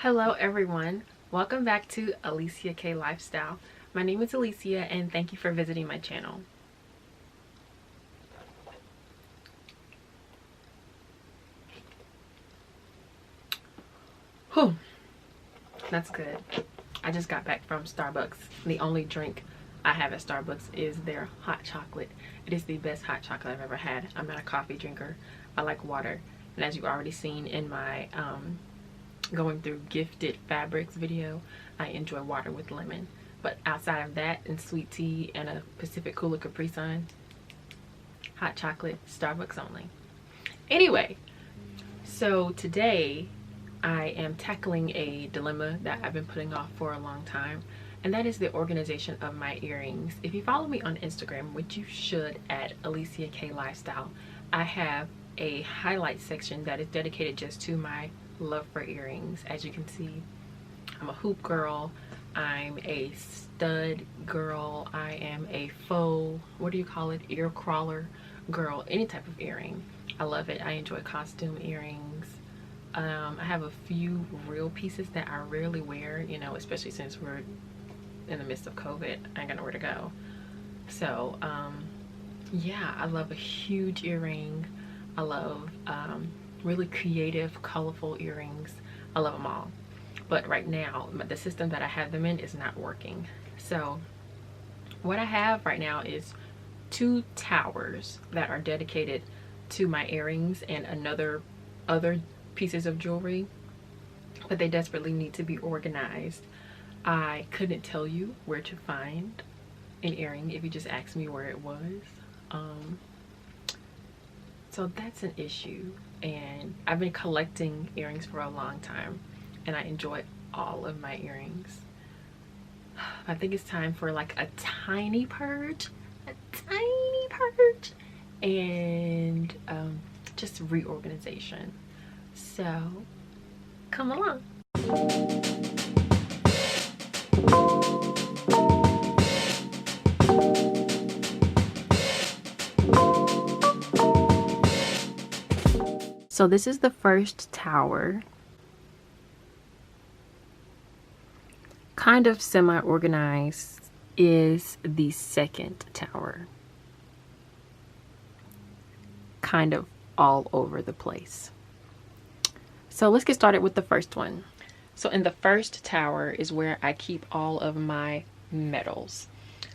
Hello everyone, welcome back to Allyssa K Lifestyle. My name is Allyssa and thank you for visiting my channel. Whew, that's good. I just got back from Starbucks. The only drink I have at Starbucks is their hot chocolate. It is the best hot chocolate I've ever had. I'm not a coffee drinker. I like water. And as you've already seen in my going through gifted fabrics video, I enjoy water with lemon. But outside of that and sweet tea and a Pacific Cooler Capri Sun, hot chocolate, Starbucks only. Anyway, so today I am tackling a dilemma that I've been putting off for a long time, and that is the organization of my earrings. If you follow me on Instagram, which you should, at Allyssa K Lifestyle, I have a highlight section that is dedicated just to my love for earrings. As you can see, I'm a hoop girl, I'm a stud girl, I am a faux, what do you call it, ear crawler girl, any type of earring. I love it. I enjoy costume earrings. I have a few real pieces that I rarely wear, you know, especially since we're in the midst of COVID. I ain't got nowhere to go. So yeah, I love a huge earring. I love really creative, colorful earrings. I love them all. But right now, the system that I have them in is not working. So what I have right now is two towers that are dedicated to my earrings and other pieces of jewelry, but they desperately need to be organized. I couldn't tell you where to find an earring if you just asked me where it was. So that's an issue, and I've been collecting earrings for a long time and I enjoy all of my earrings. I think it's time for like a tiny purge, and just reorganization. So come along. So this is the first tower. Kind of semi-organized is the second tower. Kind of all over the place. So let's get started with the first one. So in the first tower is where I keep all of my metals.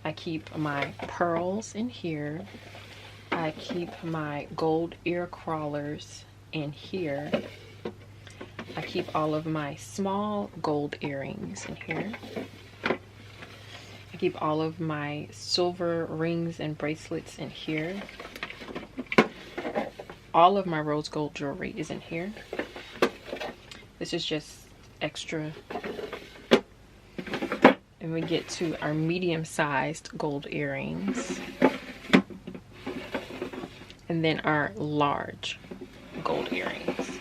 I keep my pearls in here. I keep my gold ear crawlers in here. I keep all of my small gold earrings in here. I keep all of my silver rings and bracelets in here. All of my rose gold jewelry is in here. This is just extra. And we get to our medium-sized gold earrings. And then our large gold earrings.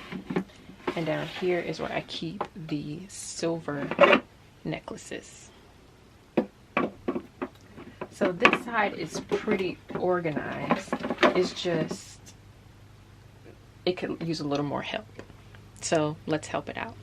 And down here is where I keep the silver necklaces. So this side is pretty organized. It's just, it could use a little more help. So let's help it out.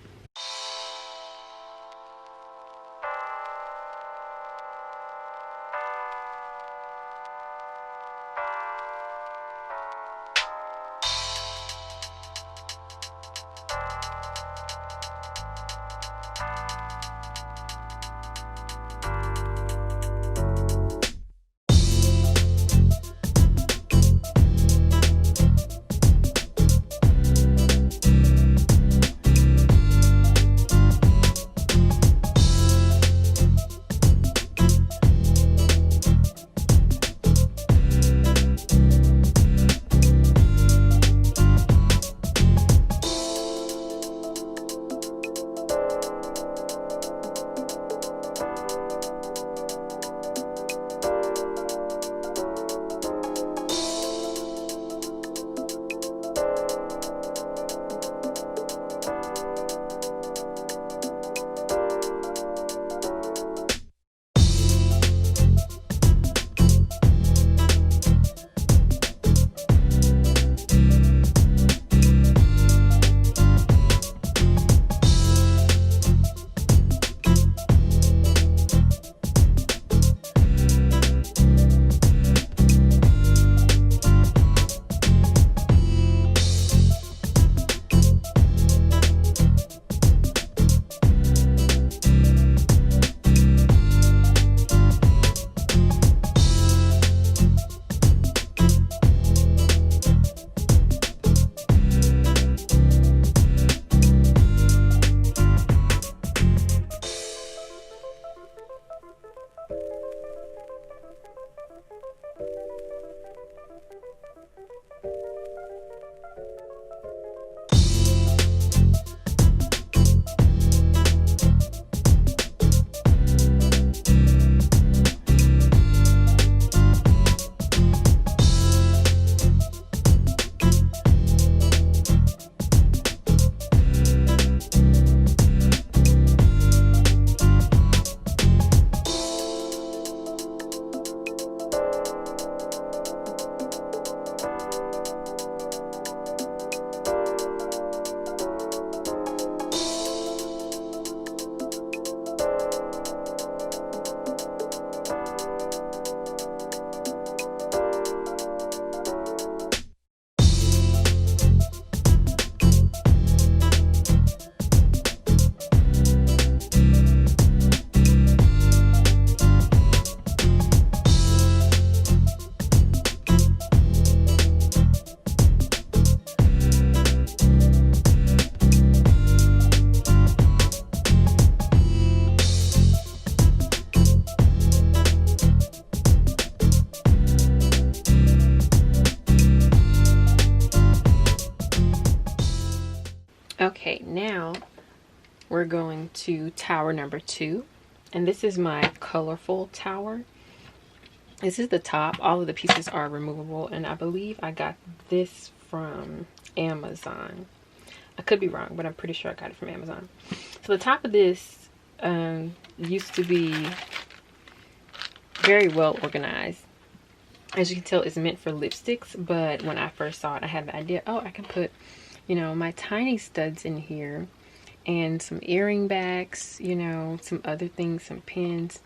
we're going to tower number 2. And this is my colorful tower. This is the top. All of the pieces are removable, and I believe I got this from Amazon. I could be wrong, but I'm pretty sure I got it from Amazon. So the top of this used to be very well organized. As you can tell, it's meant for lipsticks, but when I first saw it, I had the idea, oh, I can put, you know, my tiny studs in here and some earring backs, you know, some other things, some pins.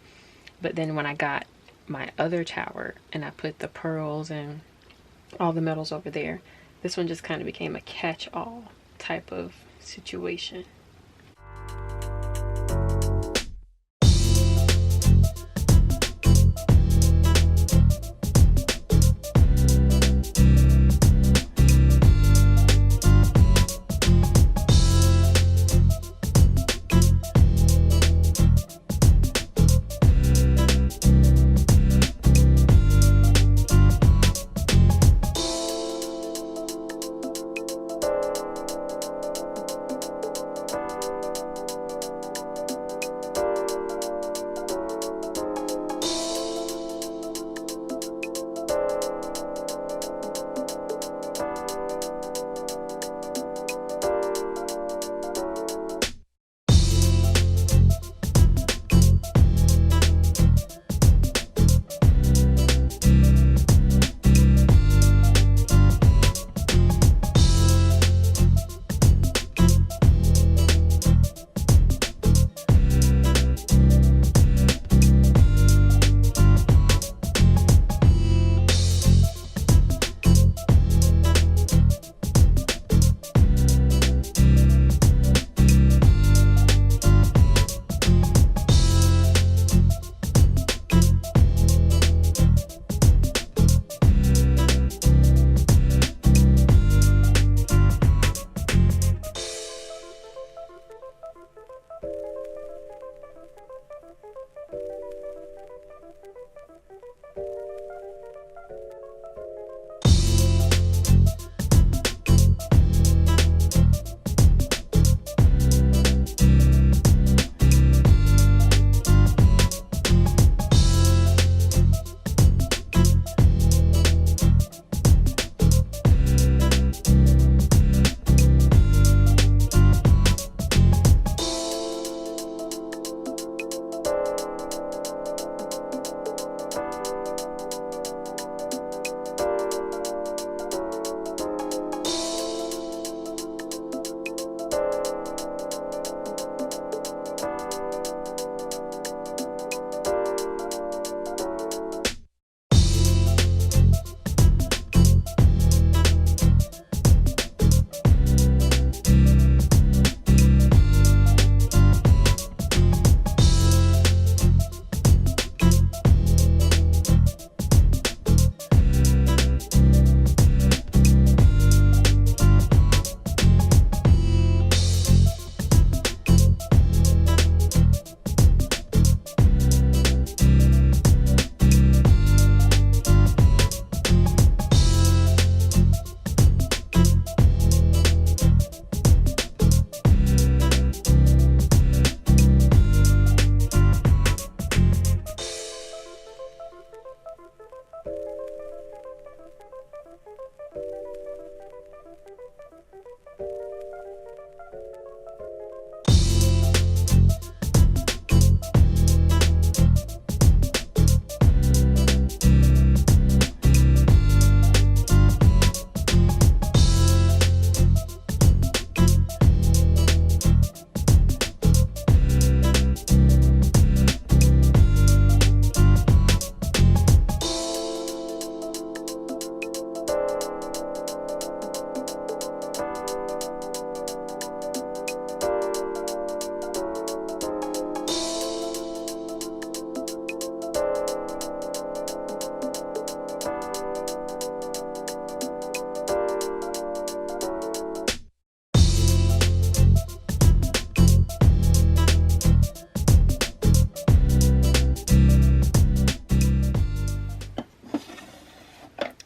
But then when I got my other tower and I put the pearls and all the metals over there, this one just kind of became a catch-all type of situation.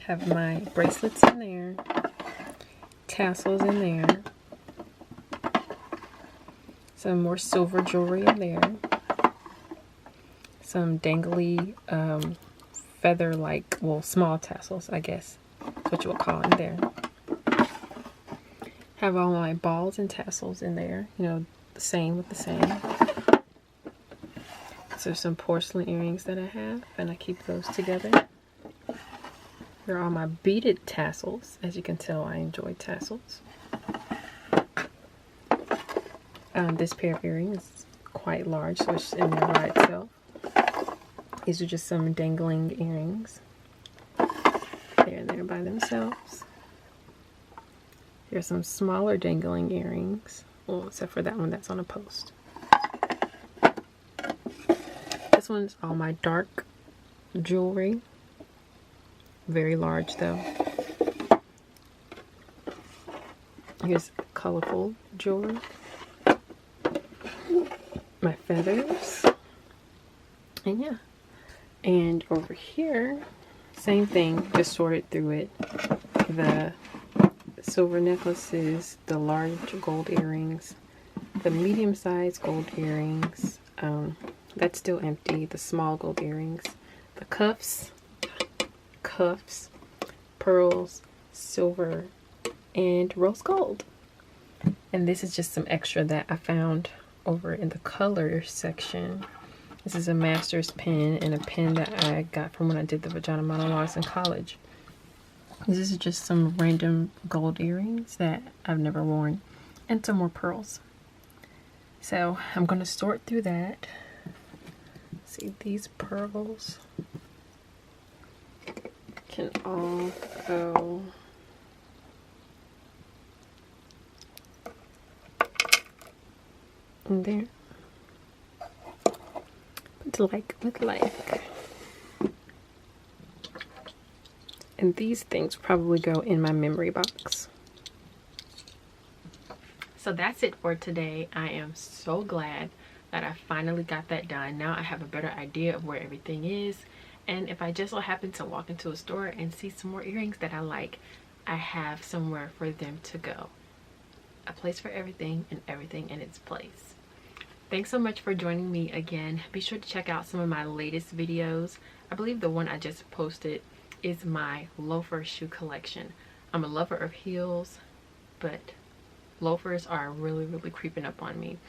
Have my bracelets in there, tassels in there, Some more silver jewelry in there. Some dangly feather-like, well, small tassels, I guess. That's what you would call in there. Have all my balls and tassels in there. You know, the same with the same. So some porcelain earrings that I have, and I keep those together. Here are all my beaded tassels. As you can tell, I enjoy tassels. This pair of earrings is quite large, so it's in there by itself. These are just some dangling earrings. They're in there by themselves. Here's some smaller dangling earrings. Well, except for that one that's on a post. This one's all my dark jewelry. Very large though. Here's colorful jewelry. My feathers. And yeah. And over here, same thing, just sorted through it. The silver necklaces, the large gold earrings, the medium-sized gold earrings, that's still empty, the small gold earrings, the cuffs, pearls, silver, and rose gold. And this is just some extra that I found over in the color section. This is a master's pen and a pen that I got from when I did the vagina monologues in college. This is just some random gold earrings that I've never worn, and some more pearls. So I'm going to sort through that. See, these pearls can all go in there. With like. And these things probably go in my memory box. So that's it for today. I am so glad that I finally got that done. Now I have a better idea of where everything is. And if I just so happen to walk into a store and see some more earrings that I like, I have somewhere for them to go. A place for everything and everything in its place. Thanks so much for joining me again. Be sure to check out some of my latest videos. I believe the one I just posted is my loafer shoe collection. I'm a lover of heels, but loafers are really creeping up on me.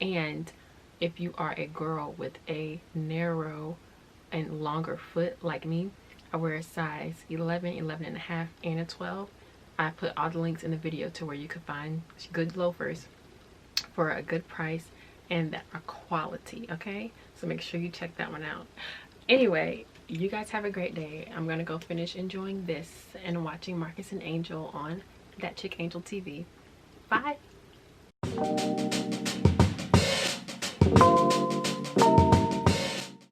And if you are a girl with a narrow and longer foot like me, I wear a size 11, 11 and a half, and a 12. I put all the links in the video to where you could find good loafers for a good price and that are quality, okay? So make sure you check that one out. Anyway, you guys have a great day. I'm gonna go finish enjoying this and watching Marcus and Angel on That Chick Angel TV. Bye.